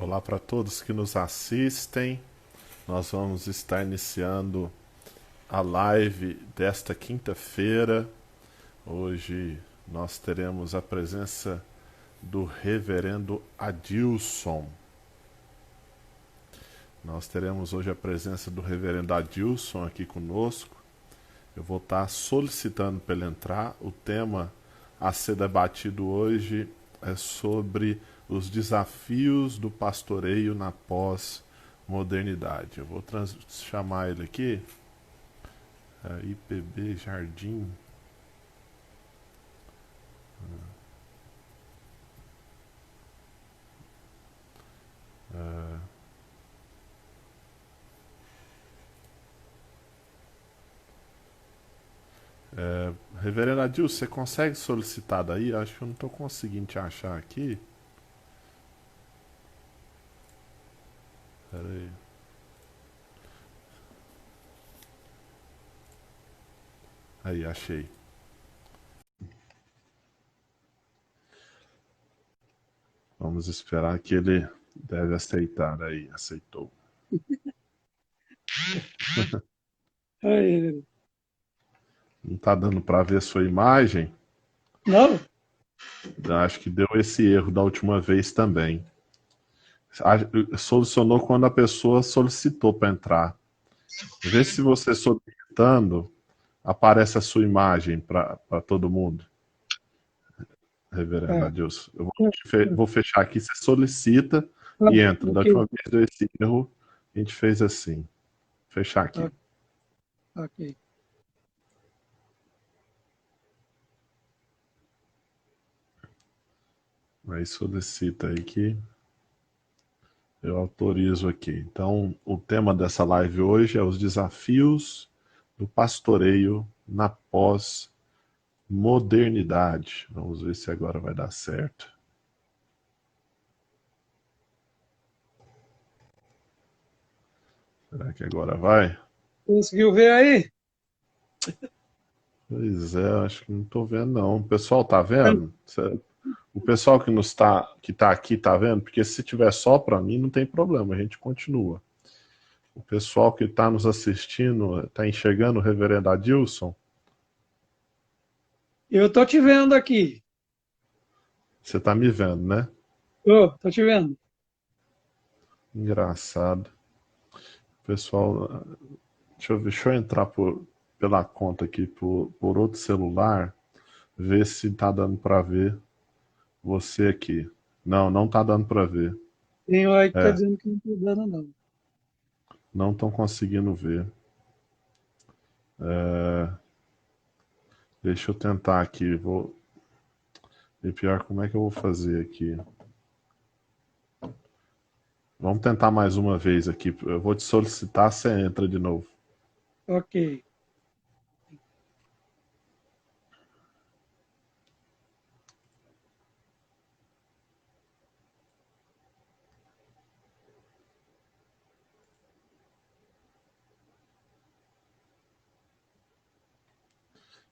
Olá para todos que nos assistem. Nós vamos estar iniciando a live desta quinta-feira. Hoje nós teremos a presença do reverendo Adilson. Nós teremos hoje a presença do reverendo Adilson aqui conosco. Eu vou estar solicitando para ele entrar. O tema a ser debatido hoje é sobre os desafios do pastoreio na pós-modernidade. Eu vou chamar ele aqui, IPB Jardim. Reverendo Adilson, você consegue solicitar daí? Acho que eu não estou conseguindo te achar aqui. Pera aí. Aí, achei. Vamos esperar que ele deve aceitar aí. Aceitou. Aí, Não está dando para ver sua imagem? não? Acho que deu esse erro da última vez também. Solucionou quando a pessoa solicitou para entrar. Vê se você solicitando aparece a sua imagem para todo mundo, reverendo Ah, Adilson. Vou fechar aqui, você solicita ah, e entra. Da ok, última vez deu esse erro, a gente fez assim. Fechar aqui. ok, ok. Aí solicita aí que eu autorizo aqui. Então, o tema dessa live hoje é os desafios do pastoreio na pós-modernidade. Vamos ver se agora vai dar certo. Será que agora vai? Conseguiu ver aí? Pois é, acho que não estou vendo não. O pessoal tá vendo? O pessoal que tá aqui tá vendo? Porque se tiver só para mim não tem problema, a gente continua. O pessoal que está nos assistindo, está enxergando o reverendo Adilson? Eu tô te vendo aqui. Você está me vendo, né? Tô te vendo. Engraçado. Pessoal, deixa eu entrar pela conta aqui por outro celular, ver se tá dando para ver você aqui. Não, não tá dando para ver. Tem um aí que tá É, dizendo que não tá dando, não. não estão conseguindo ver. Deixa eu tentar aqui. E pior, como é que eu vou fazer aqui? Vamos tentar mais uma vez aqui. Eu vou te solicitar, você entra de novo. Ok.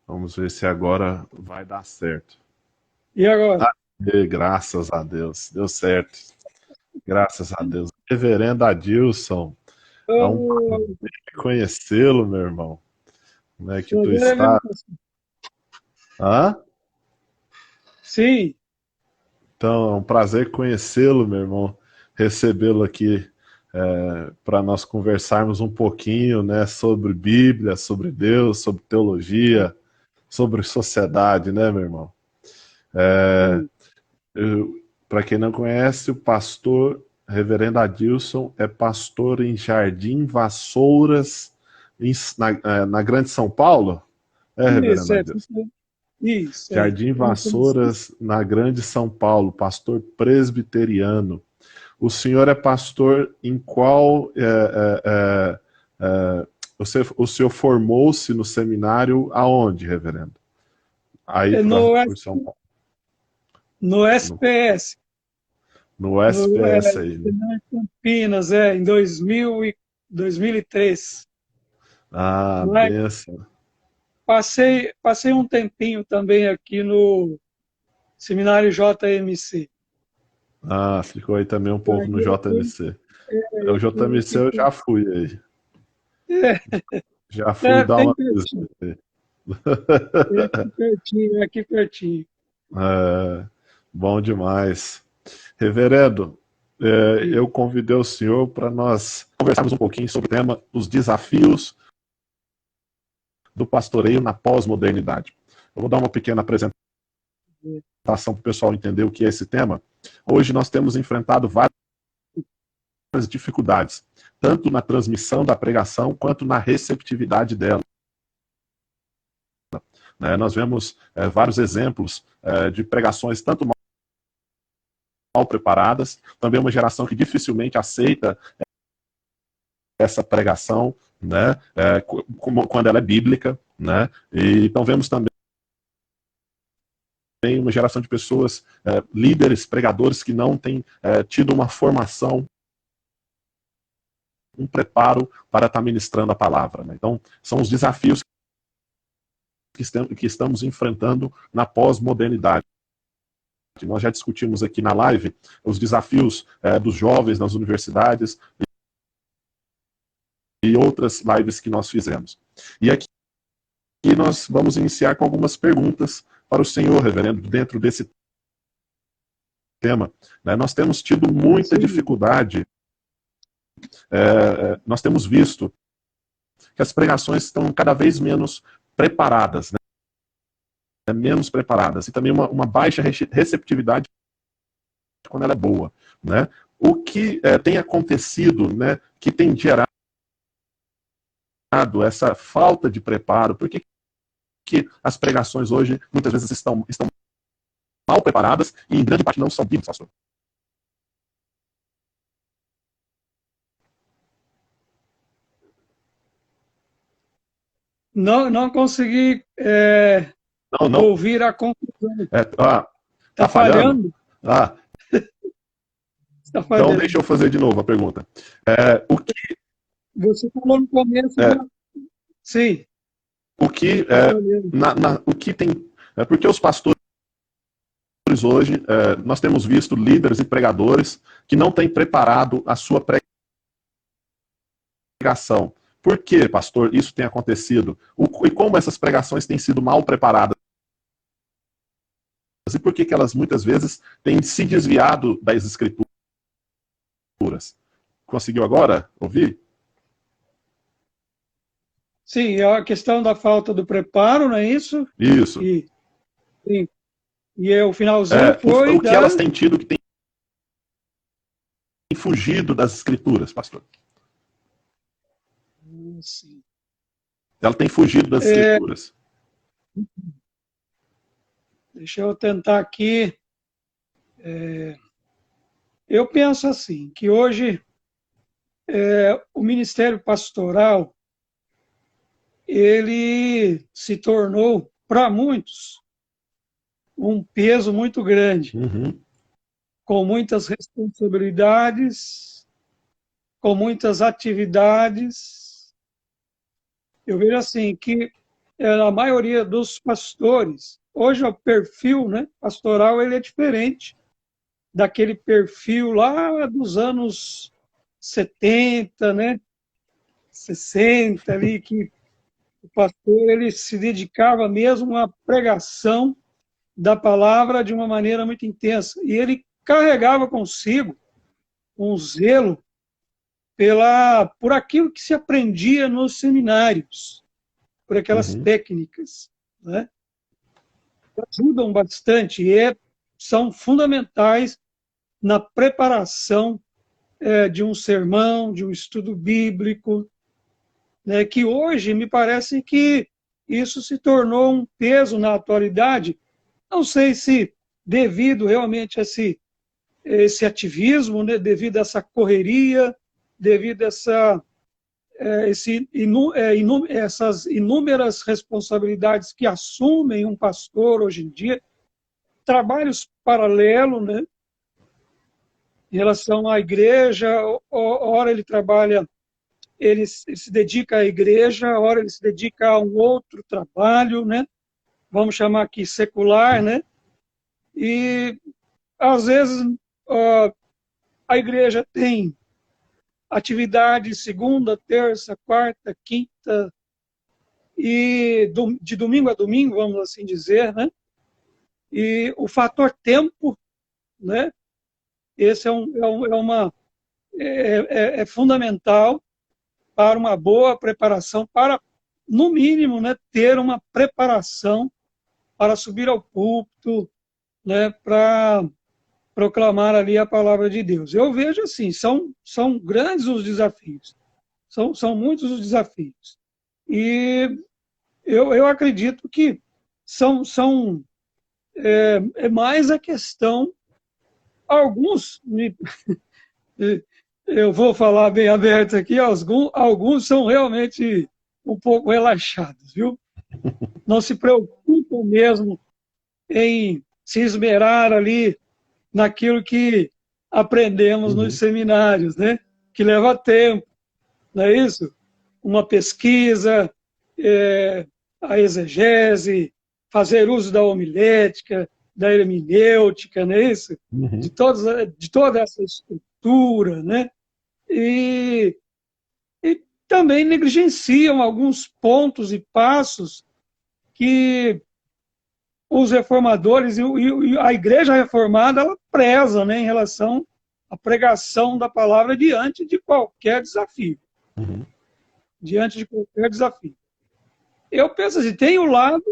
Vamos ver se agora vai dar certo. E agora? Graças a Deus, deu certo. Graças a Deus. Reverendo Adilson, é um Oh, prazer conhecê-lo, meu irmão. Como é que tu prazer é mesmo está? com você. Hã? Sim, Então, é um prazer conhecê-lo, meu irmão. Recebê-lo aqui para nós conversarmos um pouquinho, né, sobre Bíblia, sobre Deus, sobre teologia, sobre sociedade, né, meu irmão? sim. Para quem não conhece, o pastor Reverendo Adilson é pastor em Jardim Vassouras, na Grande São Paulo? É, Isso, Reverendo Adilson. isso, é. Jardim Vamos começar. Vassouras, na Grande São Paulo, pastor presbiteriano. O senhor é pastor em qual. O senhor formou-se no seminário aonde, reverendo? Aí É por São Paulo. no No, SPS, no no SPS aí, né? Seminário de Campinas, em 2003. Ah, Mas benção. passei um tempinho também aqui no Seminário JMC. Ah, ficou aí também um pouco no Aí eu fui, JMC. O JMC eu já fui aí. é, Já fui dar bem uma pertinho, visita aí. é aqui pertinho. É, bom demais. Reverendo, eu E, convidei o senhor para nós conversarmos um pouquinho sobre o tema os desafios do pastoreio na pós-modernidade. Eu vou dar uma pequena apresentação para o pessoal entender o que é esse tema. Hoje nós temos enfrentado várias dificuldades, tanto na transmissão da pregação quanto na receptividade dela. Nós vemos vários exemplos de pregações tanto mal preparadas, também uma geração que dificilmente aceita essa pregação, né, como quando ela é bíblica, né, e então vemos também uma geração de pessoas, líderes, pregadores que não têm tido uma formação, um preparo para estar ministrando a palavra. Né? Então, são os desafios que estamos enfrentando na pós-modernidade. Nós já discutimos aqui na live os desafios dos jovens nas universidades e outras lives que nós fizemos. E aqui nós vamos iniciar com algumas perguntas para o senhor, reverendo, dentro desse tema. Nós temos tido muita dificuldade, nós temos visto que as pregações estão cada vez menos preparadas, né? Menos preparadas, e também uma baixa receptividade quando ela é boa. Né? O que tem acontecido, né, que tem gerado essa falta de preparo? Por que as pregações hoje muitas vezes estão mal preparadas e em grande parte não são bíblicas, pastor? não consegui Não. ouvir a conclusão. Tá Está falhando? falhando? Ah, Está então deixa falhando. eu fazer de novo a pergunta. Você falou no começo, É, sim, o que está falhando. o que tem porque os pastores hoje nós temos visto líderes e pregadores que não têm preparado a sua pregação. Por que, pastor, isso tem acontecido? E como essas pregações têm sido mal preparadas? E por que elas muitas vezes têm se desviado das escrituras? Conseguiu agora ouvir? Sim, é a questão da falta do preparo, não é isso? Isso. E, sim, e o finalzinho O foi que da... elas têm tido que tem fugido das escrituras, pastor? Sim. Ela tem fugido das escrituras. Deixa eu tentar aqui. Eu penso assim, que hoje o ministério pastoral, ele se tornou, para muitos, um peso muito grande, Uhum. com muitas responsabilidades, com muitas atividades. Eu vejo assim que a maioria dos pastores, hoje o perfil, né, pastoral, ele é diferente daquele perfil lá dos anos 70, né, 60 ali, que o pastor ele se dedicava mesmo à pregação da palavra de uma maneira muito intensa. E ele carregava consigo um zelo por aquilo que se aprendia nos seminários, por aquelas Uhum. técnicas, né? Ajudam bastante e são fundamentais na preparação de um sermão, de um estudo bíblico, né? Que hoje me parece que isso se tornou um peso na atualidade. Não sei se devido realmente a esse ativismo, né? Devido a essa correria, devido a essas inúmeras responsabilidades que assumem um pastor hoje em dia, trabalhos paralelos, né, em relação à igreja, ora ele trabalha, ele se dedica à igreja, ora ele se dedica a um outro trabalho, né, vamos chamar aqui secular, né, e às vezes a igreja tem atividade segunda, terça, quarta, quinta e de domingo a domingo, vamos assim dizer, né? E o fator tempo, né? Esse é fundamental para uma boa preparação, para, no mínimo, né, ter uma preparação para subir ao púlpito, né, para proclamar ali a palavra de Deus. Eu vejo assim, são grandes os desafios, são muitos os desafios. E eu acredito que é mais a questão, alguns, eu vou falar bem aberto aqui, alguns são realmente um pouco relaxados, viu? Não se preocupam mesmo em se esmerar ali naquilo que aprendemos nos seminários, né? Que leva tempo, não é isso? Uma pesquisa, a exegese, fazer uso da homilética, da hermenêutica, não é isso? De toda essa estrutura, né? E também negligenciam alguns pontos e passos que os reformadores e a igreja reformada ela preza, né, em relação à pregação da palavra diante de qualquer desafio. Diante de qualquer desafio. Eu penso assim, tem o lado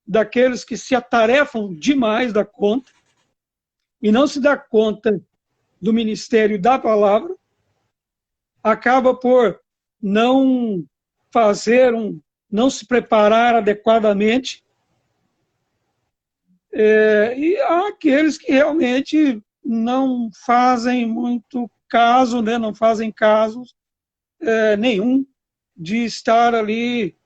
daqueles que se atarefam demais da conta e não se dá conta do ministério da palavra, acaba por não não se preparar adequadamente, e há aqueles que realmente não fazem muito caso, né, não fazem caso nenhum de estar ali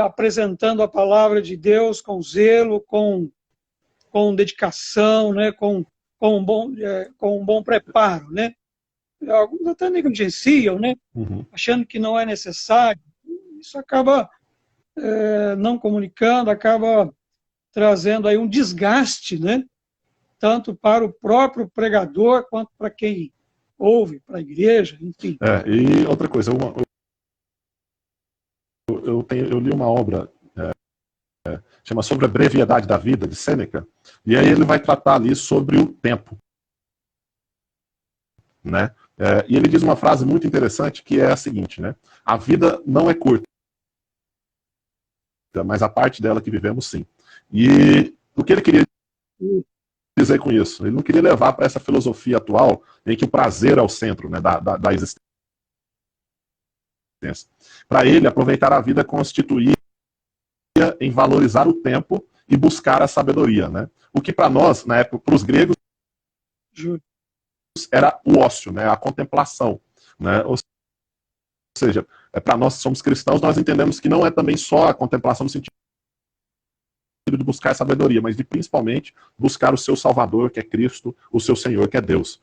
apresentando a palavra de Deus com zelo, com dedicação, né, com um bom preparo, né? Alguns até negligenciam, né, achando que não é necessário. Isso acaba não comunicando, acaba trazendo aí um desgaste, né, tanto para o próprio pregador quanto para quem ouve, para a igreja, enfim. E outra coisa, eu li uma obra chama Sobre a Brevidade da Vida, de Sêneca, e aí ele vai tratar ali sobre o tempo. Né? E ele diz uma frase muito interessante que é a seguinte, né? A vida não é curta, mas a parte dela que vivemos sim. E o que ele queria dizer com isso? Ele não queria levar para essa filosofia atual em que o prazer é o centro, né, da existência. Para ele, aproveitar a vida constituía em valorizar o tempo e buscar a sabedoria. Né? O que para nós, na época, para os gregos, era o ócio, né, a contemplação. Né? Ou seja, para nós que somos cristãos, nós entendemos que não é também só a contemplação no sentido de buscar a sabedoria, mas de principalmente buscar o seu Salvador, que é Cristo, o seu Senhor, que é Deus.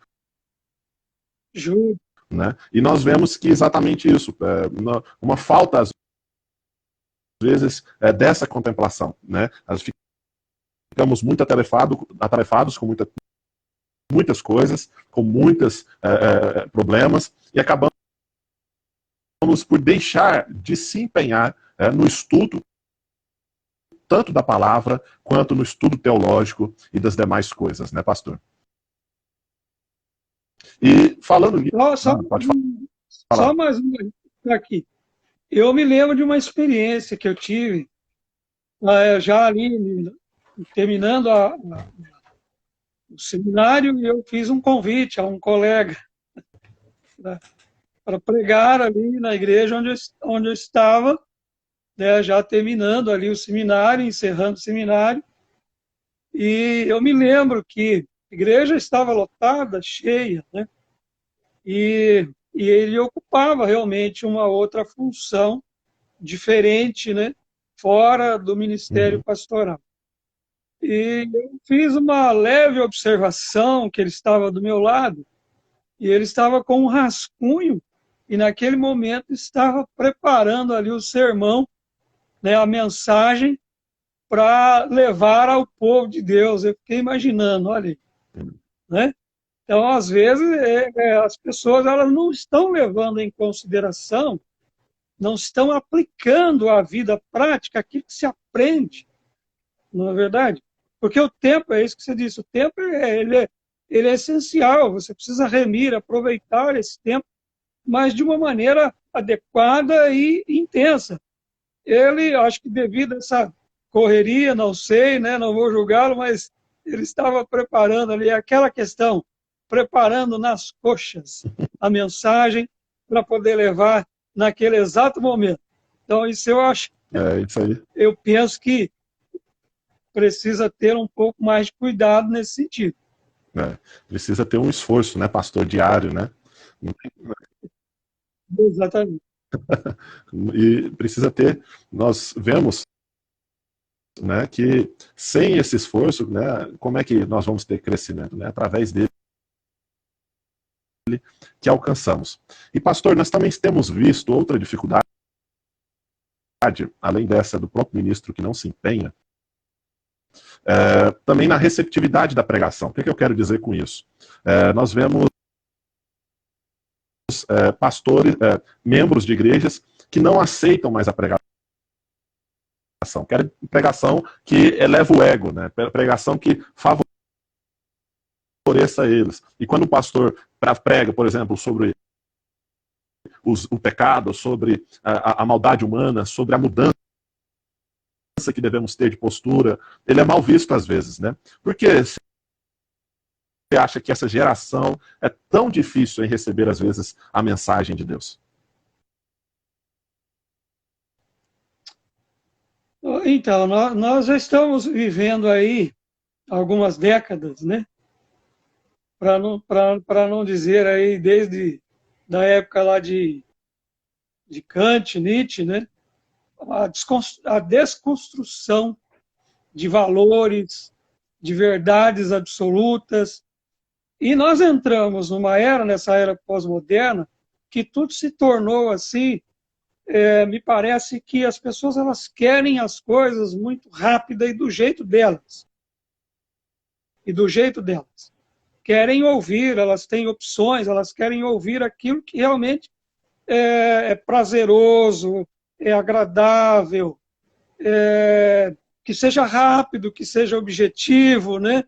Né? E nós vemos que exatamente isso, uma falta às vezes dessa contemplação. Né? Nós ficamos muito atarefados com muitas coisas, com muitos problemas, e acabamos por deixar de se empenhar no estudo tanto da palavra, quanto no estudo teológico e das demais coisas, né, pastor? E falando nisso... Pode falar. Só mais uma aqui. Eu me lembro de uma experiência que eu tive, já ali, terminando o seminário, e eu fiz um convite a um colega para pregar ali na igreja onde eu estava, né, já terminando ali o seminário, encerrando o seminário. E eu me lembro que a igreja estava lotada, cheia, né? E ele ocupava realmente uma outra função diferente, né? Fora do ministério pastoral. E eu fiz uma leve observação que ele estava do meu lado, e ele estava com um rascunho, e naquele momento estava preparando ali o sermão, né, a mensagem para levar ao povo de Deus. Eu fiquei imaginando, olha, né? Então, às vezes, as pessoas elas não estão levando em consideração, não estão aplicando à vida prática aquilo que se aprende, não é verdade? Porque o tempo, é isso que você disse, o tempo ele é essencial, você precisa remir, aproveitar esse tempo, mas de uma maneira adequada e intensa. Ele, acho que devido a essa correria, não sei, né, não vou julgá-lo, mas ele estava preparando ali aquela questão, preparando nas coxas a mensagem para poder levar naquele exato momento. Então, isso eu acho, É isso aí. eu penso que precisa ter um pouco mais de cuidado nesse sentido. Precisa ter um esforço, né, pastor, diário, né? Exatamente. E precisa ter, nós vemos, né, que sem esse esforço, né, como é que nós vamos ter crescimento, né? Através dele que alcançamos. E pastor, nós também temos visto outra dificuldade, além dessa do próprio ministro que não se empenha, também na receptividade da pregação. O que eu quero dizer com isso? Nós vemos pastores, membros de igrejas que não aceitam mais a pregação. Querem pregação que eleva o ego, né? Pregação que favoreça eles. E quando o pastor prega, por exemplo, sobre o pecado, sobre a maldade humana, sobre a mudança que devemos ter de postura, ele é mal visto às vezes, né? Porque você acha que essa geração é tão difícil em receber às vezes a mensagem de Deus? Então, nós já estamos vivendo aí algumas décadas, né? Para não dizer aí desde da época lá de Kant, Nietzsche, né? A desconstrução de valores, de verdades absolutas. E nós entramos nessa era pós-moderna, que tudo se tornou assim, me parece que as pessoas elas querem as coisas muito rápida e do jeito delas. E do jeito delas. Querem ouvir, elas têm opções, elas querem ouvir aquilo que realmente é prazeroso, é agradável, que seja rápido, que seja objetivo, né?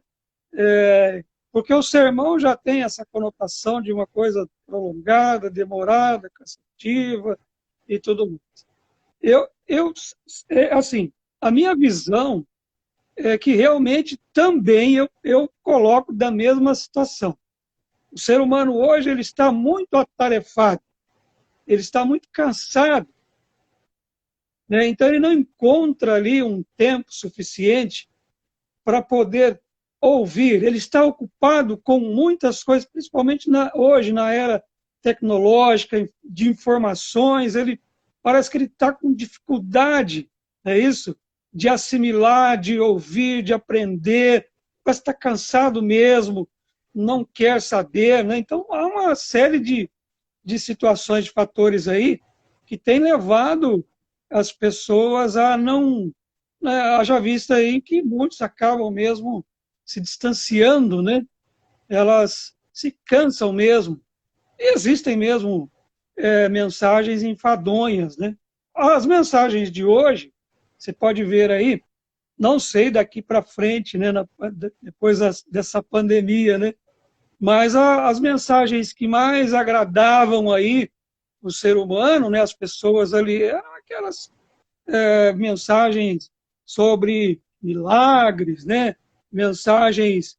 Porque o sermão já tem essa conotação de uma coisa prolongada, demorada, cansativa e tudo mais. Assim, a minha visão é que realmente também eu coloco da mesma situação. O ser humano hoje ele está muito atarefado, ele está muito cansado, né? Então ele não encontra ali um tempo suficiente para poder ouvir. Ele está ocupado com muitas coisas, principalmente hoje, na era tecnológica, de informações, ele parece que ele está com dificuldade, é isso? De assimilar, de ouvir, de aprender, parece que está cansado mesmo, não quer saber, né? Então há uma série de situações, de fatores aí, que tem levado as pessoas a não... Haja vista aí que muitos acabam mesmo se distanciando, né? Elas se cansam mesmo. E existem mesmo mensagens enfadonhas, né? As mensagens de hoje, você pode ver aí, não sei daqui para frente, né? Depois dessa pandemia, né? Mas as mensagens que mais agradavam aí o ser humano, né? As pessoas ali, eram aquelas mensagens sobre milagres, né? Mensagens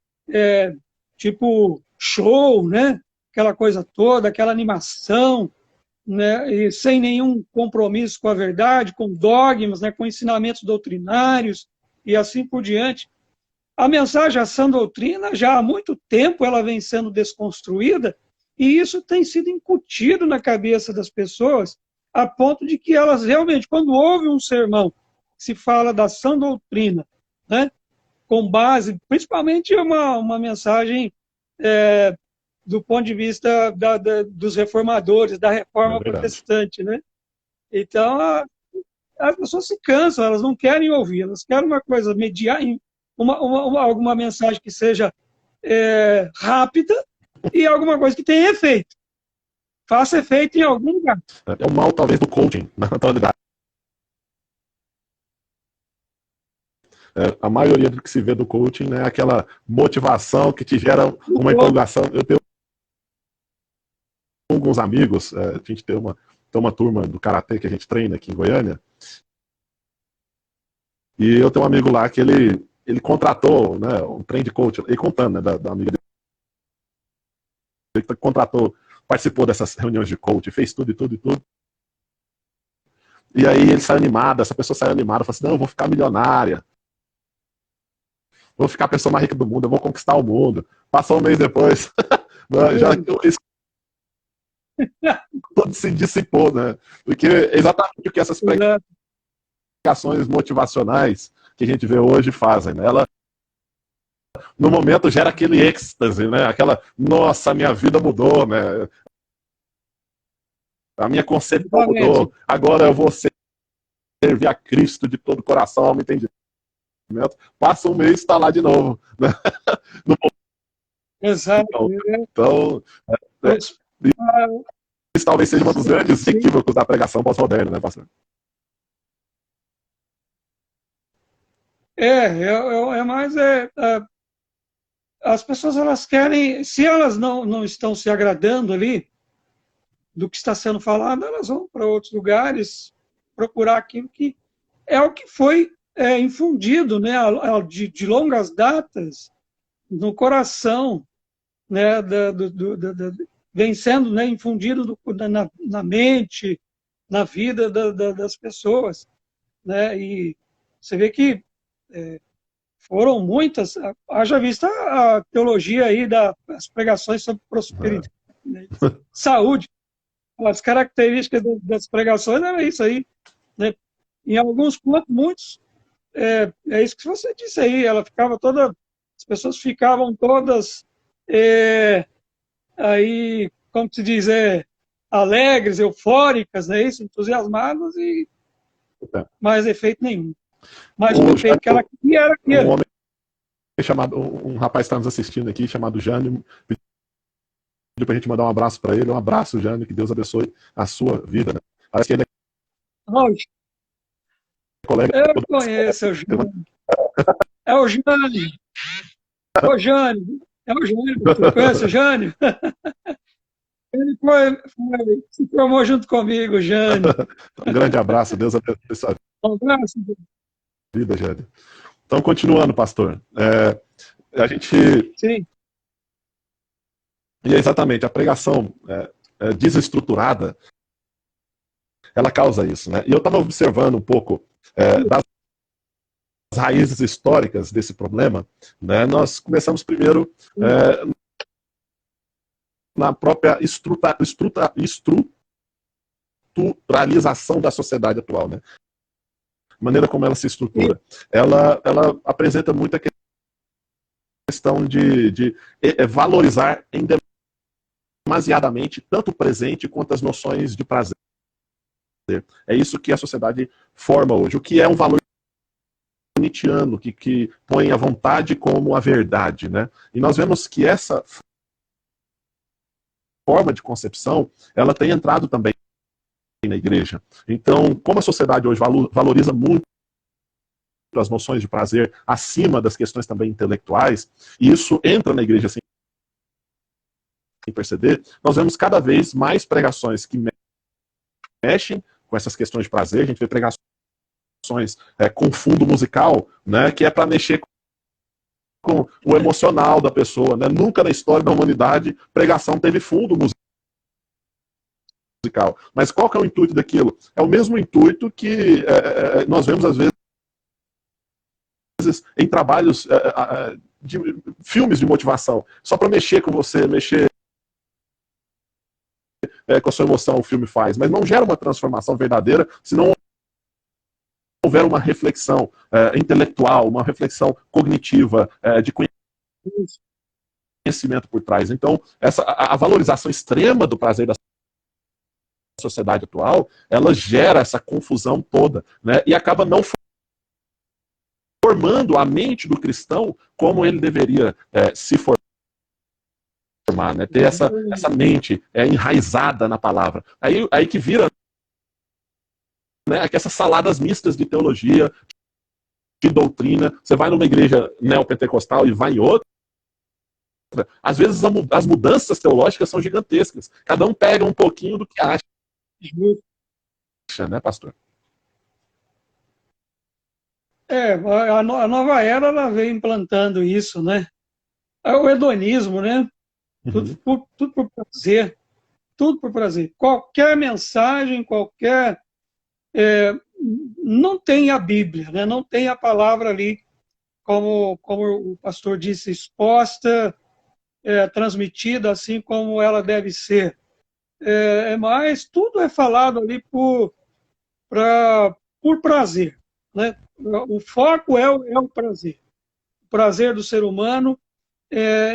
tipo show, né? Aquela coisa toda, aquela animação, né? E sem nenhum compromisso com a verdade, com dogmas, né? Com ensinamentos doutrinários e assim por diante. A mensagem, a sã doutrina, já há muito tempo ela vem sendo desconstruída e isso tem sido incutido na cabeça das pessoas a ponto de que elas realmente, quando ouvem um sermão que se fala da sã doutrina, né, com base, principalmente uma mensagem do ponto de vista dos reformadores, da reforma protestante, né? Então, as pessoas se cansam, elas não querem ouvir, elas querem uma coisa mediar, alguma mensagem que seja rápida, e alguma coisa que tem efeito. Faça efeito em algum lugar. É o mal, talvez, do coaching, na atualidade. A maioria do que se vê do coaching, né, é aquela motivação que te gera uma empolgação. Eu tenho alguns amigos, a gente tem uma turma do karatê que a gente treina aqui em Goiânia, e eu tenho um amigo lá que ele contratou, né, um trem de coach, ele contando, né, da amiga dele, ele contratou, participou dessas reuniões de coach, fez tudo e tudo e tudo. E aí ele sai animado, essa pessoa sai animada, fala assim, não, eu vou ficar milionária, vou ficar a pessoa mais rica do mundo, eu vou conquistar o mundo. Passou um mês depois, já todo se dissipou, né? Porque exatamente o que essas pregações motivacionais que a gente vê hoje fazem, né? Ela, no momento, gera aquele êxtase, né? Aquela, nossa, minha vida mudou, né? A minha concepção mudou, agora eu vou servir a Cristo de todo o coração, alma e entendimento. Passa um mês e está lá de novo, né? Exato. Então, isso talvez seja um dos grandes equívocos da pregação pós-moderna, né, pastor? Mas as pessoas, elas querem, se elas não estão se agradando ali do que está sendo falado, elas vão para outros lugares procurar aquilo que é o que foi infundido, né, de longas datas no coração, né, vem sendo, né, infundido na mente, na vida das pessoas, né, e você vê que foram muitas, haja vista a teologia aí das pregações sobre prosperidade, né, saúde, as características das pregações era isso aí, né, em alguns pontos, muitos, é isso que você disse aí, ela ficava toda, as pessoas ficavam todas aí, como se diz, alegres, eufóricas, né, isso, entusiasmadas e mais efeito nenhum. Mas o efeito que ela queria era aquele. Um homem chamado, um rapaz está nos assistindo aqui, chamado Jânio, pediu para a gente mandar um abraço para ele. Um abraço, Jânio, que Deus abençoe a sua vida. Né? Parece que ele é colega. Eu conheço o Jânio. É o Jânio. Ô, Jânio. É o Jânio. Você conhece o Jânio? Ele se formou junto comigo, Jânio. Um grande abraço, Deus abençoe a sua vida, Jânio. Então, continuando, pastor. A gente... Sim. E exatamente, a pregação desestruturada, ela causa isso, né? E eu estava observando um pouco das raízes históricas desse problema, né? Nós começamos primeiro na própria estruturalização da sociedade atual, né? A maneira como ela se estrutura. Ela apresenta muita questão de valorizar demasiadamente tanto o presente quanto as noções de prazer. É isso que a sociedade forma hoje. O que é um valor nietzschiano, que põe a vontade como a verdade, né? E nós vemos que essa forma de concepção, ela tem entrado também na igreja. Então, como a sociedade hoje valoriza muito as noções de prazer acima das questões também intelectuais, e isso entra na igreja sem perceber, nós vemos cada vez mais pregações que mexem com essas questões de prazer. A gente vê pregações com fundo musical, né, que é para mexer com o emocional da pessoa, né? Nunca na história da humanidade pregação teve fundo musical. Mas qual que é o intuito daquilo? É o mesmo intuito que nós vemos às vezes em trabalhos de filmes de motivação, só para mexer com você, mexer com a sua emoção. O filme faz, mas não gera uma transformação verdadeira se não houver uma reflexão intelectual, uma reflexão cognitiva, de conhecimento por trás. Então, a valorização extrema do prazer da sociedade atual, ela gera essa confusão toda, né? E acaba não formando a mente do cristão como ele deveria se formar. aproximar, né? Ter essa mente enraizada na palavra. Aí que vira, né, essas saladas mistas de teologia, de doutrina. Você vai numa igreja neopentecostal e vai em outra, às vezes as mudanças teológicas são gigantescas. Cada um pega um pouquinho do que acha, né, pastor? A nova era, ela vem implantando isso, né? É o hedonismo, né? Tudo por prazer. Tudo por prazer. Qualquer mensagem, não tem a Bíblia, né? Não tem a palavra ali, como o pastor disse, exposta, transmitida assim como ela deve ser. Mas tudo é falado ali por prazer, né? O foco é o prazer. O prazer do ser humano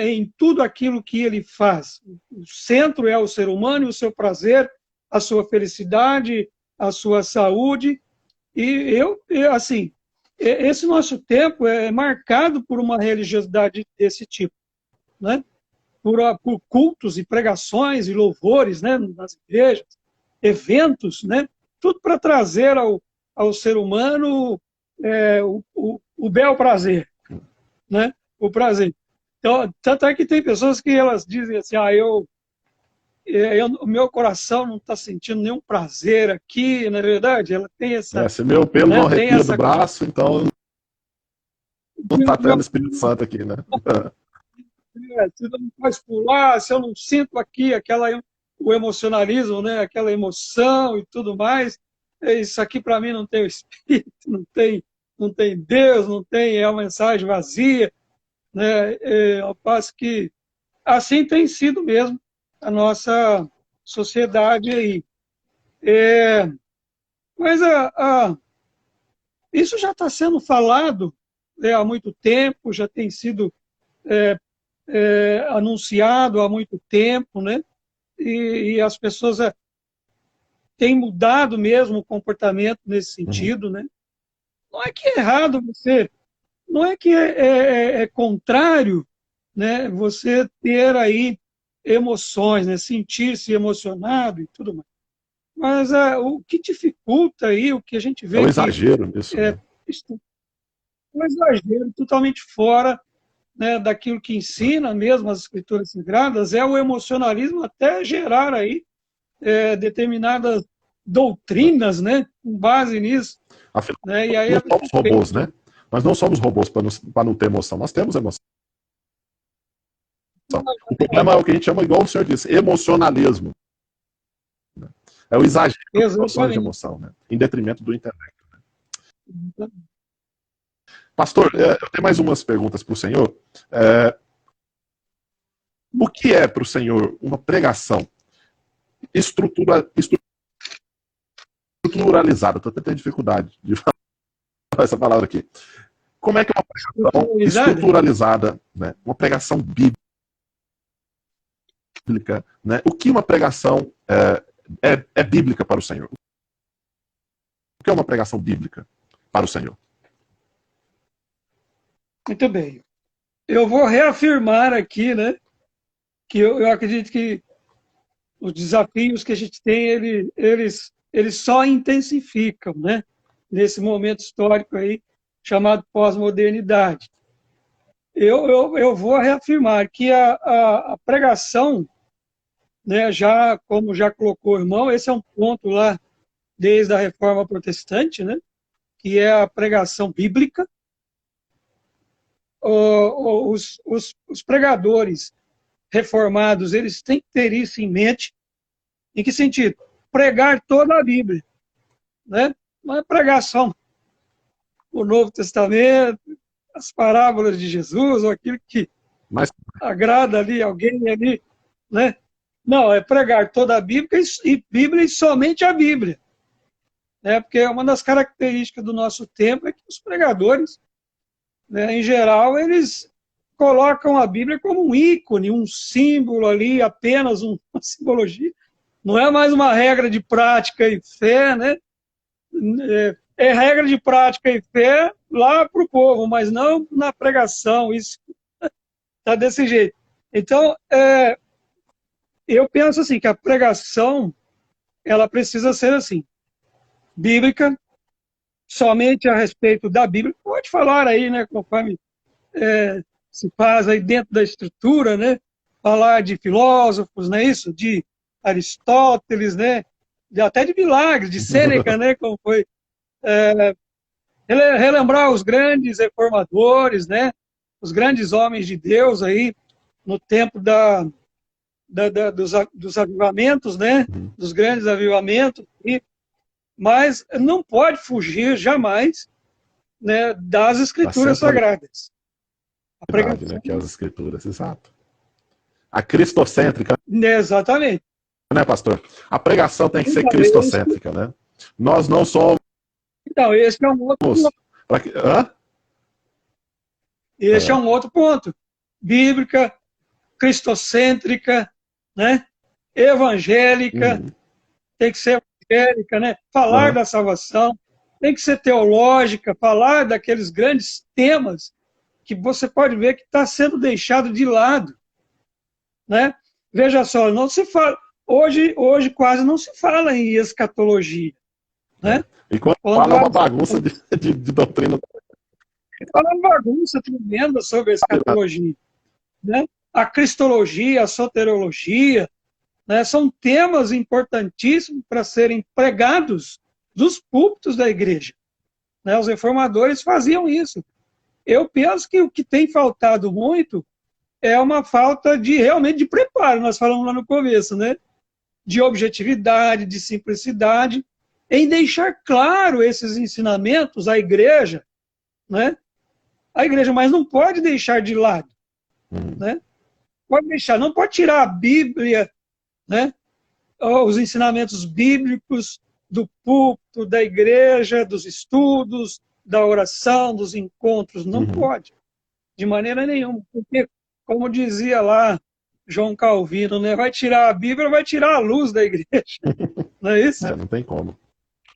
em tudo aquilo que ele faz. O centro é o ser humano e o seu prazer, a sua felicidade, a sua saúde. E assim, esse nosso tempo é marcado por uma religiosidade desse tipo, né? Por cultos e pregações e louvores, né, nas igrejas, eventos, né? Tudo para trazer ao ser humano o bel prazer, né? O prazer. Então, tanto é que tem pessoas que elas dizem assim, o meu coração não está sentindo nenhum prazer aqui, na verdade, ela tem essa... Se meu pelo né, não arrepia do braço, então não está tendo Espírito Santo aqui, né? Se não faz pular, se eu não sinto aqui o emocionalismo, né, aquela emoção e tudo mais, isso aqui para mim não tem o Espírito, não tem Deus, não tem, é uma mensagem vazia, né? Ao passo que assim tem sido mesmo a nossa sociedade aí. Mas isso já está sendo falado, há muito tempo, já tem sido anunciado há muito tempo, né? E as pessoas têm mudado mesmo o comportamento nesse sentido, né? Não é que é errado não é que é contrário, né? Você ter aí emoções, né? Sentir-se emocionado e tudo mais. Mas o que dificulta aí, o que a gente vê é o exagero nisso, né? Um exagero totalmente fora, né, daquilo que ensina mesmo as escrituras sagradas, é o emocionalismo até gerar aí determinadas doutrinas, né, com base nisso. Afinal, Né, e aí nós somos robôs, né? Nós não somos robôs para não ter emoção, nós temos emoção. O problema é o que a gente chama, igual o senhor disse, emocionalismo. É o exagero de emoção, né? Em detrimento do intelecto. Né? Pastor, eu tenho mais umas perguntas para o senhor. O que é para o senhor uma pregação estruturalizada? Estou tendo dificuldade de falar essa palavra aqui. Como é que é uma pregação estruturalizada, né? Uma pregação bíblica, né? O que uma pregação é bíblica para o Senhor? O que é uma pregação bíblica para o Senhor? Muito bem. Eu vou reafirmar aqui, né, que eu acredito que os desafios que a gente tem, eles só intensificam, né, nesse momento histórico aí, chamado pós-modernidade. Eu vou reafirmar que a pregação, né, como já colocou o irmão, esse é um ponto lá desde a Reforma Protestante, né, que é a pregação bíblica. Os pregadores reformados, eles têm que ter isso em mente. Em que sentido? Pregar toda a Bíblia, né? Não é pregar só o Novo Testamento, as parábolas de Jesus, ou aquilo que agrada ali alguém ali, né? Não, é pregar toda a Bíblia e somente a Bíblia. Né? Porque uma das características do nosso tempo é que os pregadores, né, em geral, eles colocam a Bíblia como um ícone, um símbolo ali, apenas uma simbologia. Não é mais uma regra de prática e fé, né? É regra de prática e fé lá para o povo, mas não na pregação. Isso está desse jeito. Então, eu penso assim, que a pregação, ela precisa ser assim, bíblica, somente a respeito da Bíblia. Pode falar aí, né, conforme se faz aí dentro da estrutura, né, falar de filósofos, não é isso? De Aristóteles, né, até de Milagres, de Sêneca, né, como foi, relembrar os grandes reformadores, né, os grandes homens de Deus aí, no tempo dos avivamentos, né, dos grandes avivamentos, mas não pode fugir jamais, né, das escrituras sagradas. A pregação, né, que é as escrituras, exato. A cristocêntrica. Exatamente. Né, pastor? A pregação tem que ser cristocêntrica, né? Nós não somos. Então, esse é um outro ponto. Esse é um outro ponto. Bíblica, cristocêntrica, né? Evangélica, tem que ser evangélica, né? Falar da salvação, tem que ser teológica, falar daqueles grandes temas que você pode ver que está sendo deixado de lado, né? Veja só, não se fala hoje quase não se fala em escatologia, né? E quando fala uma bagunça de doutrina, fala uma bagunça tremenda sobre a escatologia, né? A cristologia, a soteriologia, né? São temas importantíssimos para serem pregados dos púlpitos da igreja, né? Os reformadores faziam isso. Eu penso que o que tem faltado muito é uma falta realmente de preparo, nós falamos lá no começo, né? De objetividade, de simplicidade, em deixar claro esses ensinamentos à igreja, né? A igreja, mas não pode deixar de lado, né? Pode deixar, não pode tirar a Bíblia, né? Os ensinamentos bíblicos do púlpito, da igreja, dos estudos, da oração, dos encontros, não pode, de maneira nenhuma, porque, como dizia lá João Calvino, né, vai tirar a Bíblia, vai tirar a luz da igreja, não é isso? Não tem como.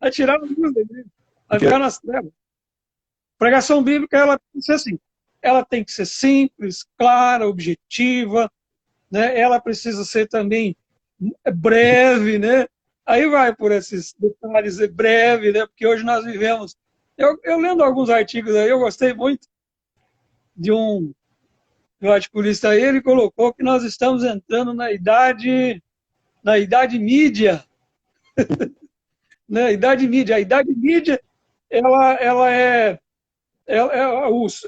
Vai tirar a luz da igreja, vai ficar nas trevas. Pregação bíblica, ela tem que ser assim, ela tem que ser simples, clara, objetiva, né? Ela precisa ser também breve, né? Aí vai por esses detalhes, breve, né? Porque hoje nós vivemos. Eu lendo alguns artigos aí, eu gostei muito de um articulista aí, ele colocou que nós estamos entrando na idade mídia. Né? Idade mídia. A idade mídia, ela é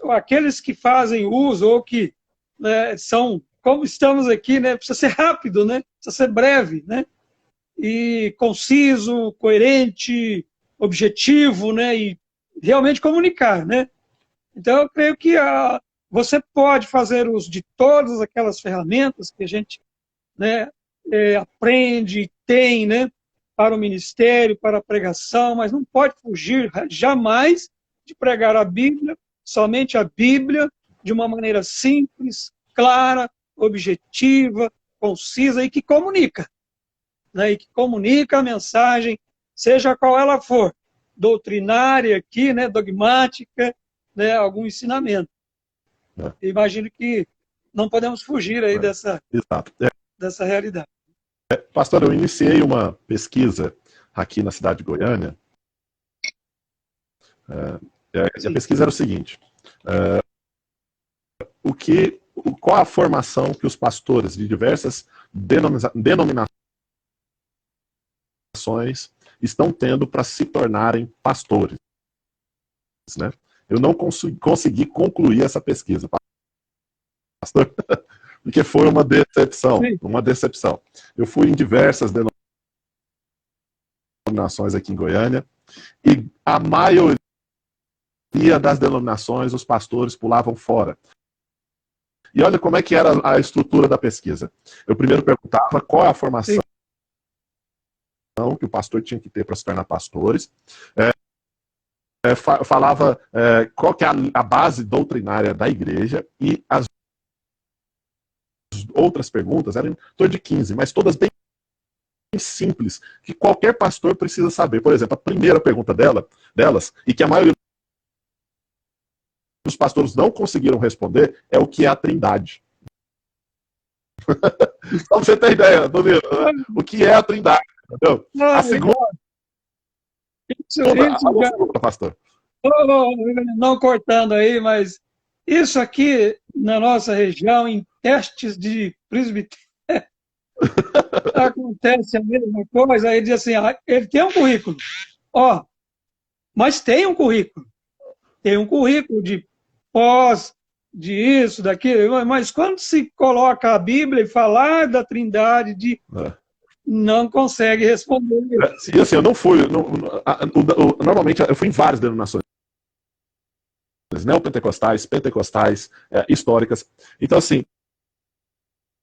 aqueles que fazem uso ou que, né, são, como estamos aqui, né? Precisa ser rápido, né? Precisa ser breve, né? E conciso, coerente, objetivo, né? E realmente comunicar, né? Então, eu creio que você pode fazer uso de todas aquelas ferramentas que a gente, né, aprende, tem, né, para o ministério, para a pregação, mas não pode fugir jamais de pregar a Bíblia, somente a Bíblia, de uma maneira simples, clara, objetiva, concisa e que comunica. Né, e que comunica a mensagem, seja qual ela for, doutrinária aqui, né, dogmática, né, algum ensinamento. Imagino que não podemos fugir aí dessa realidade. Pastor, eu iniciei uma pesquisa aqui na cidade de Goiânia. A pesquisa era o seguinte: qual a formação que os pastores de diversas denominações estão tendo para se tornarem pastores, né? Eu não consegui concluir essa pesquisa, pastor, porque foi uma decepção. Eu fui em diversas denominações aqui em Goiânia e a maioria das denominações, os pastores pulavam fora. E olha como é que era a estrutura da pesquisa. Eu primeiro perguntava qual é a formação que o pastor tinha que ter para se tornar pastores. Falava qual que é a base doutrinária da igreja, e as outras perguntas eram em torno de 15, mas todas bem simples, que qualquer pastor precisa saber. Por exemplo, a primeira pergunta delas, e que a maioria dos pastores não conseguiram responder, é o que é a Trindade. Só pra você ter ideia, Domino, o que é a Trindade, entendeu? A segunda, a segunda, pastor. Não cortando aí, mas isso aqui na nossa região, em testes de presbitério, acontece a mesma coisa. Aí diz assim, ele tem um currículo, mas tem um currículo. Tem um currículo de pós, de isso, daquilo, mas quando se coloca a Bíblia e falar da Trindade, não consegue responder. E assim, eu não fui. Normalmente, eu fui em várias denominações. Neopentecostais, pentecostais, históricas. Então, assim,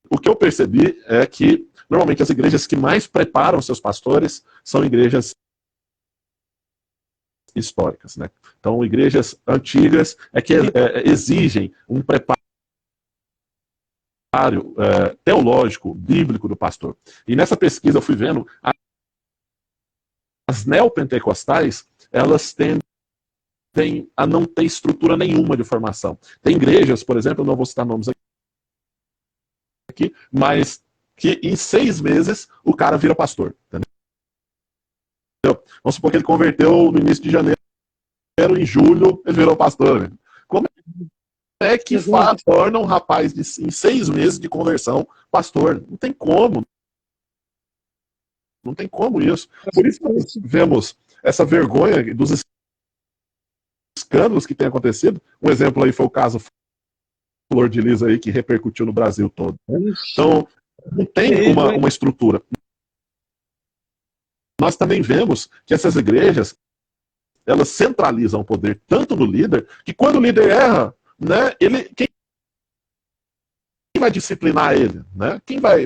o que eu percebi é que, normalmente, as igrejas que mais preparam seus pastores são igrejas históricas, né? Então, igrejas antigas que exigem um preparo teológico, bíblico do pastor. E nessa pesquisa eu fui vendo as neopentecostais, elas tendem a não ter estrutura nenhuma de formação. Tem igrejas, por exemplo, eu não vou citar nomes aqui, mas que em 6 meses o cara vira pastor. Entendeu? Vamos supor que ele converteu no início de janeiro, em julho ele virou pastor. Como é que torna um rapaz em 6 meses de conversão pastor? Não tem como. Não tem como isso. Por isso que nós vemos essa vergonha dos escândalos que tem acontecido. Um exemplo aí foi o caso Flor de Lis aí, que repercutiu no Brasil todo. Né? Então, não tem uma estrutura. Nós também vemos que essas igrejas, elas centralizam o poder tanto no líder, que quando o líder erra, né, quem vai disciplinar ele? Né? Quem vai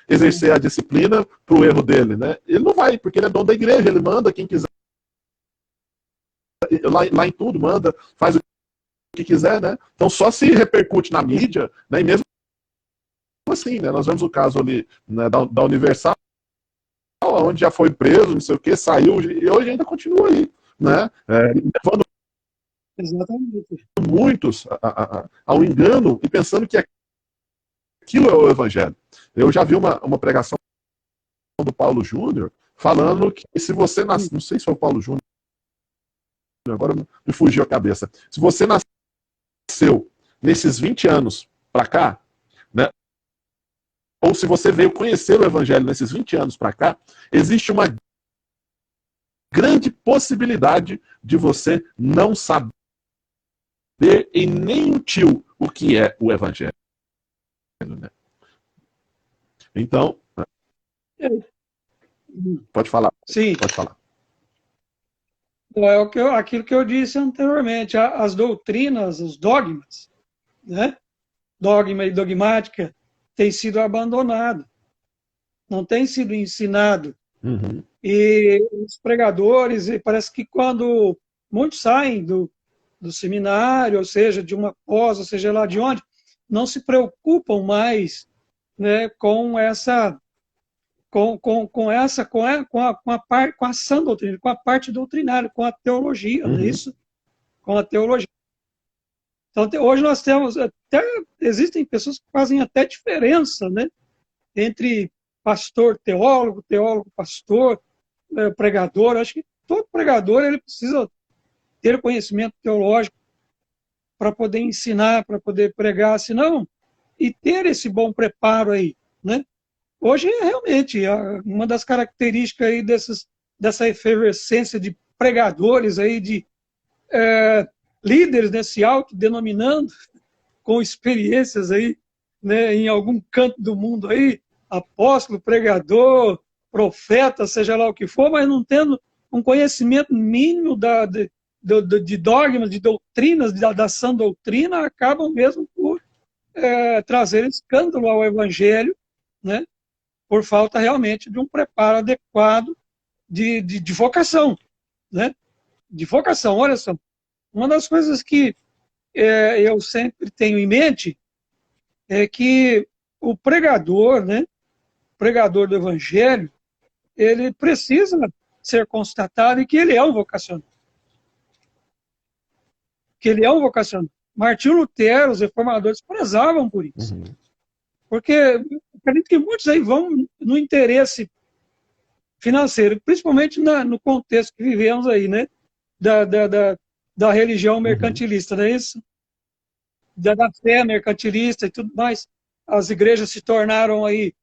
exercer a disciplina para o erro dele? Né? Ele não vai, porque ele é dono da igreja, ele manda quem quiser. Lá em tudo, manda, faz o que quiser, né? Então só se repercute na mídia, né? E mesmo assim, né? Nós vemos o caso ali, né, da Universal, onde já foi preso, não sei o que, saiu, e hoje ainda continua aí, né? Levando muitos ao engano e pensando que aquilo é o evangelho. Eu já vi uma pregação do Paulo Júnior falando que se você nasce, não sei se foi o Paulo Júnior, agora me fugiu a cabeça. Se você nasceu nesses 20 anos para cá, né? Ou se você veio conhecer o evangelho nesses 20 anos para cá, existe uma grande possibilidade de você não saber e nem o tio o que é o evangelho. Né? Então, pode falar. Sim. Pode falar. É aquilo que eu disse anteriormente, as doutrinas, os dogmas, né? Dogma e dogmática, tem sido abandonado, não tem sido ensinado. Uhum. E os pregadores, parece que quando muitos saem do seminário, ou seja, de uma pós, ou seja lá de onde, não se preocupam mais, né, com essa com a sã doutrina, com a parte doutrinária, com a teologia, não é isso? Com a teologia. Então, hoje nós temos, existem pessoas que fazem até diferença, né, entre pastor, teólogo, pastor, pregador. Acho que todo pregador ele precisa ter conhecimento teológico para poder ensinar, para poder pregar, senão, e ter esse bom preparo aí, né? Hoje, realmente, uma das características aí dessa efervescência de pregadores aí, de líderes, né, se autodenominando, com experiências aí, né, em algum canto do mundo aí, apóstolo, pregador, profeta, seja lá o que for, mas não tendo um conhecimento mínimo de dogmas, de doutrinas, da sã doutrina, acabam mesmo por trazer escândalo ao evangelho, né, por falta realmente de um preparo adequado de vocação, né, de vocação. Olha só, uma das coisas que eu sempre tenho em mente é que o pregador, né, pregador do evangelho, ele precisa ser constatado e que ele é um vocacional. Que ele é um vocacional. Martinho Lutero, os reformadores prezavam por isso. Porque acredito que muitos aí vão no interesse financeiro, principalmente no contexto que vivemos aí, né? Da religião mercantilista, não é isso? Da fé mercantilista e tudo mais. As igrejas se tornaram aí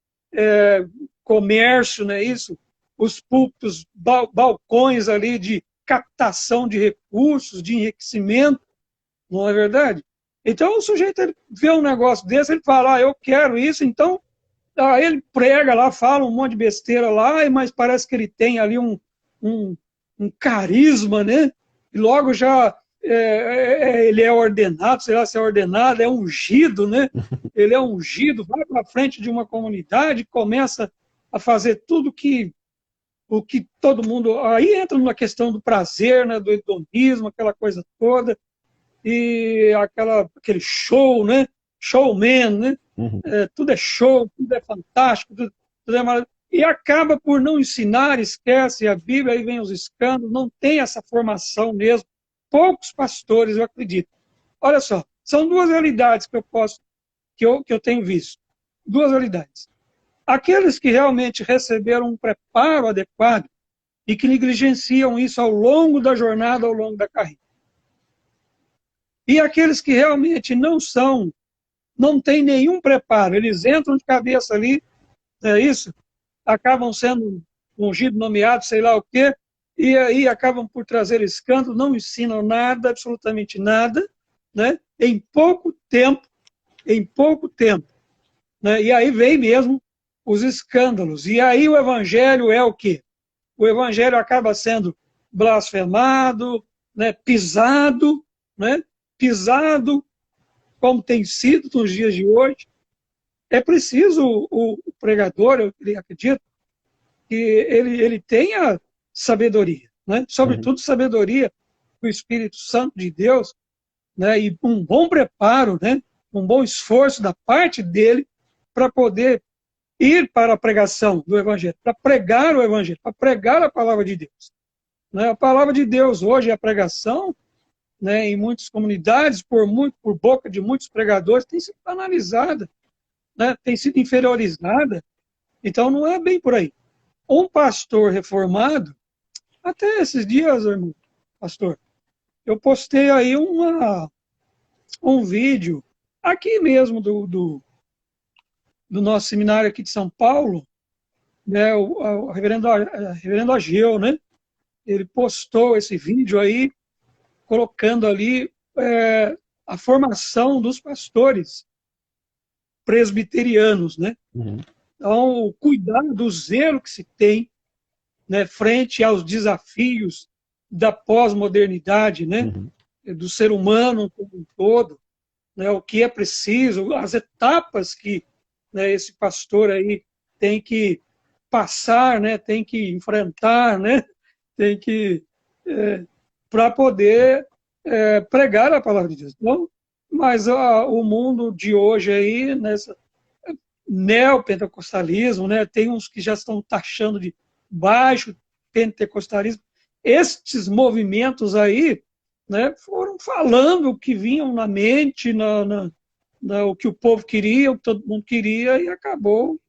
comércio, não é isso? Os púlpitos, balcões ali de captação de recursos, de enriquecimento, não é verdade? Então o sujeito ele vê um negócio desse, ele fala, eu quero isso, então ele prega lá, fala um monte de besteira lá, mas parece que ele tem ali um, um carisma, né? E logo já ele é ordenado, sei lá se é ordenado, é ungido, né? Ele é ungido, vai para frente de uma comunidade, começa a fazer tudo o que todo mundo... Aí entra na questão do prazer, né? Do hedonismo, aquela coisa toda, e aquele show, né? Showman, né? Tudo é show, tudo é fantástico, tudo é maravilhoso. E acaba por não ensinar, esquece a Bíblia, aí vem os escândalos, não tem essa formação mesmo. Poucos pastores, eu acredito. Olha só, são duas realidades que eu tenho visto. Duas realidades. Aqueles que realmente receberam um preparo adequado e que negligenciam isso ao longo da jornada, ao longo da carreira. E aqueles que realmente não têm nenhum preparo, eles entram de cabeça ali, é isso, acabam sendo ungidos, nomeados, sei lá o quê, e aí acabam por trazer escândalo, não ensinam nada, absolutamente nada, né? Em pouco tempo, né? E aí vem mesmo os escândalos. E aí o evangelho é o quê? O evangelho acaba sendo blasfemado, né? Pisado, né? Pisado, como tem sido nos dias de hoje. É preciso o pregador, eu acredito, que ele tenha sabedoria, né? Sobretudo sabedoria do Espírito Santo de Deus, né? E um bom preparo, né? Um bom esforço da parte dele para poder ir para a pregação do Evangelho, para pregar o Evangelho, para pregar a palavra de Deus. Né? A palavra de Deus hoje, a pregação, né, em muitas comunidades, por boca de muitos pregadores, tem sido banalizada, né, tem sido inferiorizada. Então não é bem por aí. Um pastor reformado, até esses dias, irmão, pastor, eu postei aí um vídeo aqui mesmo do nosso seminário aqui de São Paulo, né, o reverendo Ageu, né, ele postou esse vídeo aí, colocando ali a formação dos pastores presbiterianos, né? Então, o cuidado, o zelo que se tem, né, frente aos desafios da pós-modernidade, né, do ser humano como um todo, né, o que é preciso, as etapas que, né, esse pastor aí tem que passar, né, tem que enfrentar, né, tem que para poder pregar a palavra de Deus. Então, mas o mundo de hoje aí, nessa neopentecostalismo, né, tem uns que já estão taxando de baixo pentecostalismo. Estes movimentos aí, né, foram falando o que vinham na mente, o que o povo queria, o que todo mundo queria, e acabou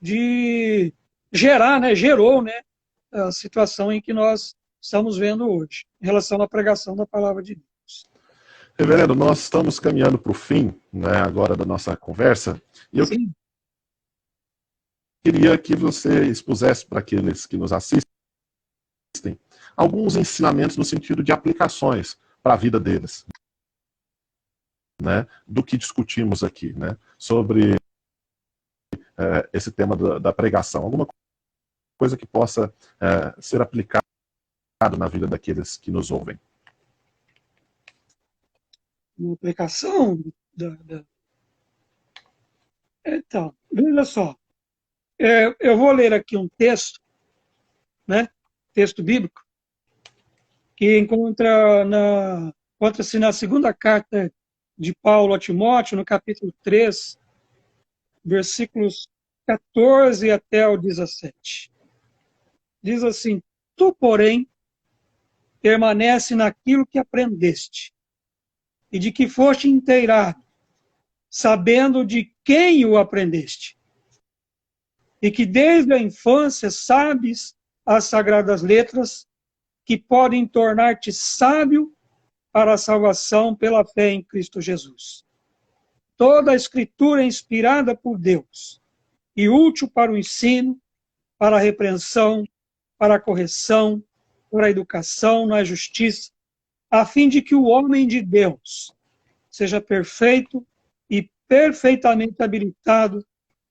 de gerar, né, gerou, né, a situação em que nós estamos vendo hoje, em relação à pregação da palavra de Deus. Reverendo, nós estamos caminhando para o fim, né, agora da nossa conversa, e eu queria que você expusesse para aqueles que nos assistem alguns ensinamentos no sentido de aplicações para a vida deles, né, do que discutimos aqui, né, sobre esse tema da pregação. Alguma coisa que possa ser aplicada na vida daqueles que nos ouvem. Uma aplicação Então, veja só. Eu vou ler aqui um texto, né, texto bíblico, que encontra-se na segunda carta de Paulo a Timóteo, no capítulo 3, versículos 14 até o 17. Diz assim: Tu, porém, permanece naquilo que aprendeste, e de que foste inteirado, sabendo de quem o aprendeste, e que desde a infância sabes as sagradas letras que podem tornar-te sábio para a salvação pela fé em Cristo Jesus. Toda a Escritura é inspirada por Deus e útil para o ensino, para a repreensão, para a correção, para a educação na justiça, a fim de que o homem de Deus seja perfeito e perfeitamente habilitado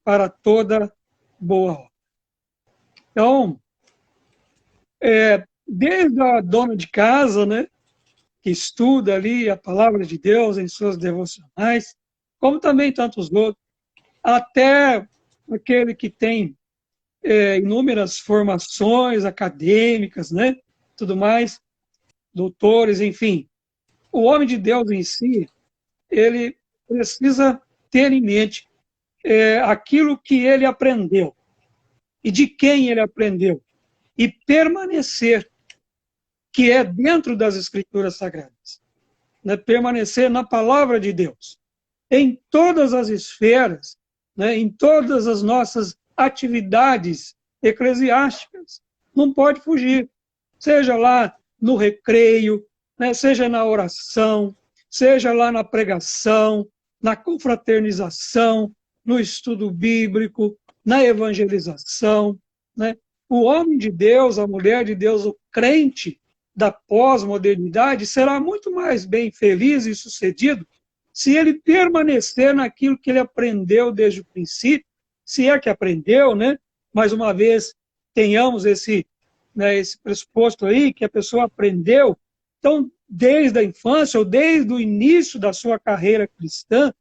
para toda boa obra. Então, desde a dona de casa, né, que estuda ali a palavra de Deus em suas devocionais, como também tantos outros, até aquele que tem inúmeras formações acadêmicas, né, tudo mais, doutores, enfim. O homem de Deus em si, ele precisa ter em mente aquilo que ele aprendeu e de quem ele aprendeu e permanecer, que é dentro das Escrituras Sagradas, né? Permanecer na palavra de Deus, em todas as esferas, né? Em todas as nossas atividades eclesiásticas, não pode fugir, seja lá no recreio, né? Seja na oração, seja lá na pregação, na confraternização, no estudo bíblico, na evangelização, né? O homem de Deus, a mulher de Deus, o crente da pós-modernidade será muito mais bem feliz e sucedido se ele permanecer naquilo que ele aprendeu desde o princípio, se é que aprendeu, né? Mais uma vez, tenhamos esse pressuposto aí, que a pessoa aprendeu. Então, desde a infância, ou desde o início da sua carreira cristã,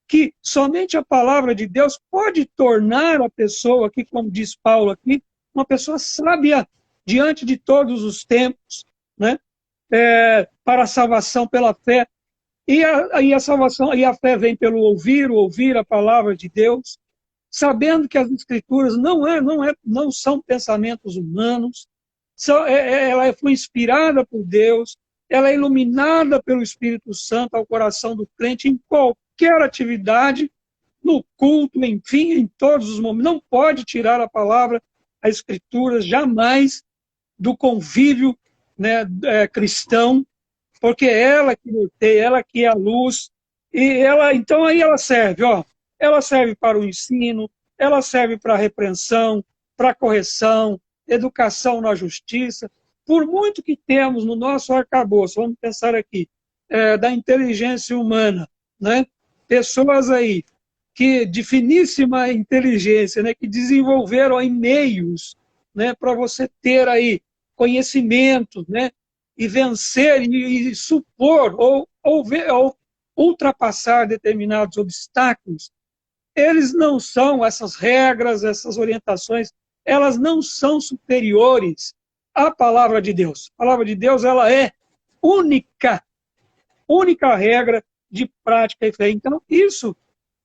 que somente a palavra de Deus pode tornar a pessoa, aqui, como diz Paulo aqui, uma pessoa sábia diante de todos os tempos, né? Para a salvação pela fé. E a salvação e a fé vem pelo ouvir a palavra de Deus, sabendo que as Escrituras não são pensamentos humanos, ela foi inspirada por Deus, ela é iluminada pelo Espírito Santo ao coração do crente em qualquer atividade, no culto, enfim, em todos os momentos. Não pode tirar a palavra, a Escritura, jamais do convívio, né, cristão, porque é ela que norteia, ela que é a luz, e então aí ela serve, ela serve para o ensino, ela serve para a repreensão, para a correção, educação na justiça. Por muito que temos no nosso arcabouço, vamos pensar aqui, da inteligência humana, né? Pessoas aí que de finíssima inteligência, né, que desenvolveram aí meios, né, para você ter aí conhecimento, né, e vencer e supor ou ultrapassar determinados obstáculos. Eles não são, essas regras, essas orientações, elas não são superiores à palavra de Deus. A palavra de Deus, ela é única regra de prática e fé. Então, isso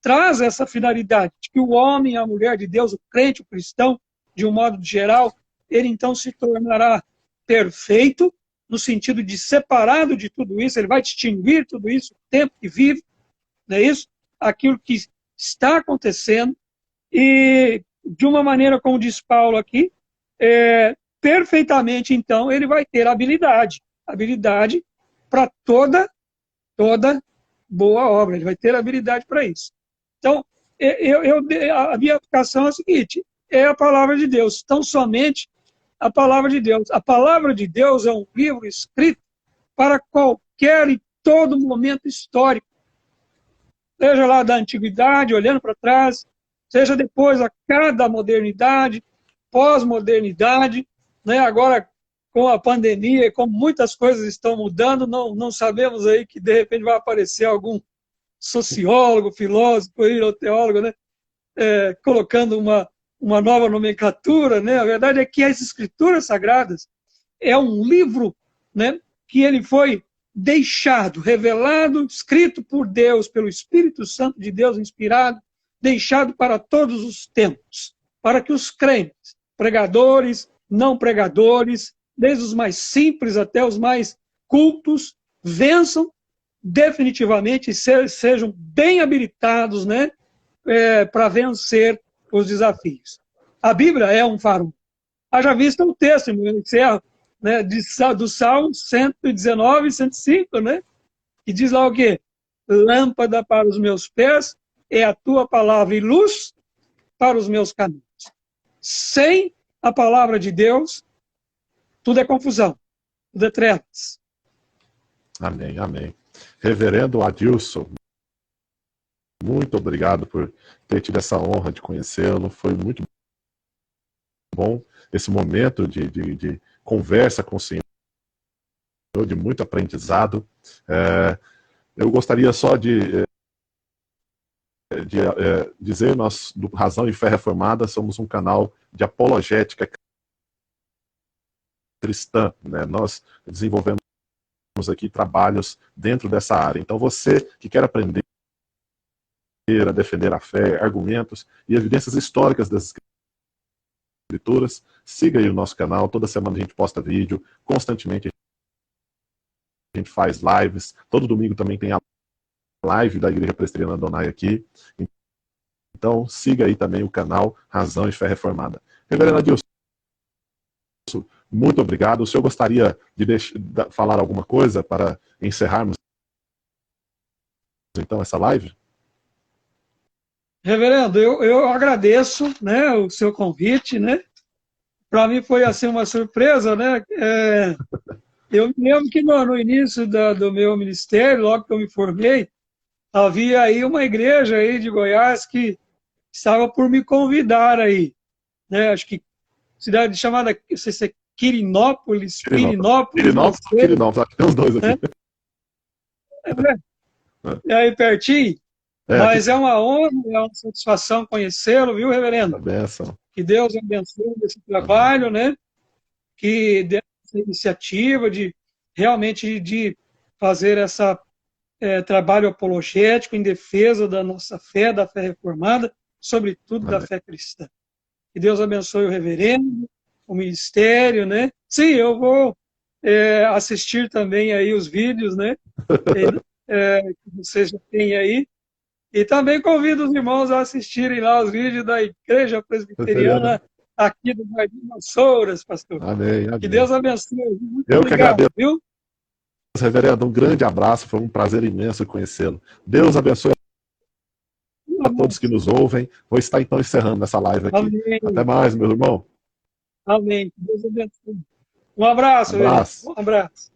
traz essa finalidade de que o homem, a mulher de Deus, o crente, o cristão, de um modo geral, ele então se tornará perfeito, no sentido de separado de tudo isso, ele vai distinguir tudo isso, o tempo que vive, não é isso? Aquilo que está acontecendo, e de uma maneira, como diz Paulo aqui, perfeitamente, então, ele vai ter habilidade para toda boa obra, ele vai ter habilidade para isso. Então, a minha aplicação é a seguinte, é a palavra de Deus, tão somente a palavra de Deus. A palavra de Deus é um livro escrito para qualquer e todo momento histórico, seja lá da antiguidade, olhando para trás, seja depois a cada modernidade, pós-modernidade, né? Agora com a pandemia, como muitas coisas estão mudando, não sabemos aí que de repente vai aparecer algum sociólogo, filósofo, ou teólogo, né? Colocando uma nova nomenclatura, né? A verdade é que as Escrituras Sagradas é um livro, né, que ele foi deixado, revelado, escrito por Deus, pelo Espírito Santo de Deus inspirado, deixado para todos os tempos, para que os crentes, pregadores, não pregadores, desde os mais simples até os mais cultos, vençam definitivamente sejam bem habilitados, né, para vencer os desafios. A Bíblia é um farol. Haja vista o texto, né, do Salmo 119, 105, né, que diz lá o quê? Lâmpada para os meus pés é a tua palavra e luz para os meus caminhos. Sem a palavra de Deus, tudo é confusão, tudo é trevas. Amém, amém. Reverendo Adilson, muito obrigado por ter tido essa honra de conhecê-lo. Foi muito bom esse momento de conversa com o Senhor, de muito aprendizado. Eu gostaria só de dizer, nós, do Razão e Fé Reformada, somos um canal de apologética cristã, né? Nós desenvolvemos aqui trabalhos dentro dessa área. Então, você que quer aprender a defender a fé, argumentos e evidências históricas das escrituras, siga aí o nosso canal. Toda semana a gente posta vídeo, constantemente a gente faz lives. Todo domingo também tem a live da Igreja Presbiteriana Adonai aqui. Então, siga aí também o canal Razão e Fé Reformada. Reverendo Adilson, muito obrigado. O senhor gostaria de falar alguma coisa para encerrarmos então essa live? Reverendo, eu agradeço, né, o seu convite, né? Para mim foi assim uma surpresa, né? Eu me lembro que no início do meu ministério, logo que eu me formei, havia aí uma igreja aí de Goiás que estava por me convidar aí, né? Acho que cidade chamada, não sei se é Quirinópolis, Quirinópolis, acho que tem os dois aqui. É aí pertinho. Mas é uma honra, é uma satisfação conhecê-lo, viu, reverendo? Benção. Que Deus abençoe esse trabalho, né? Que dê essa iniciativa de realmente de fazer essa trabalho apologético em defesa da nossa fé, da fé reformada, sobretudo da fé cristã. Que Deus abençoe o reverendo, o ministério, né? Sim, eu vou assistir também aí os vídeos, né? Que vocês já têm aí. E também convido os irmãos a assistirem lá os vídeos da Igreja Presbiteriana aqui do Jardim das Souras, pastor. Amém, amém. Que Deus abençoe. Muito eu obrigado, que agradeço, viu? Reverendo. Um grande abraço, foi um prazer imenso conhecê-lo. Deus abençoe a todos que nos ouvem. Vou estar então encerrando essa live aqui. Amém. Até mais, meu irmão. Amém. Que Deus abençoe. Um abraço. Um abraço. Um abraço.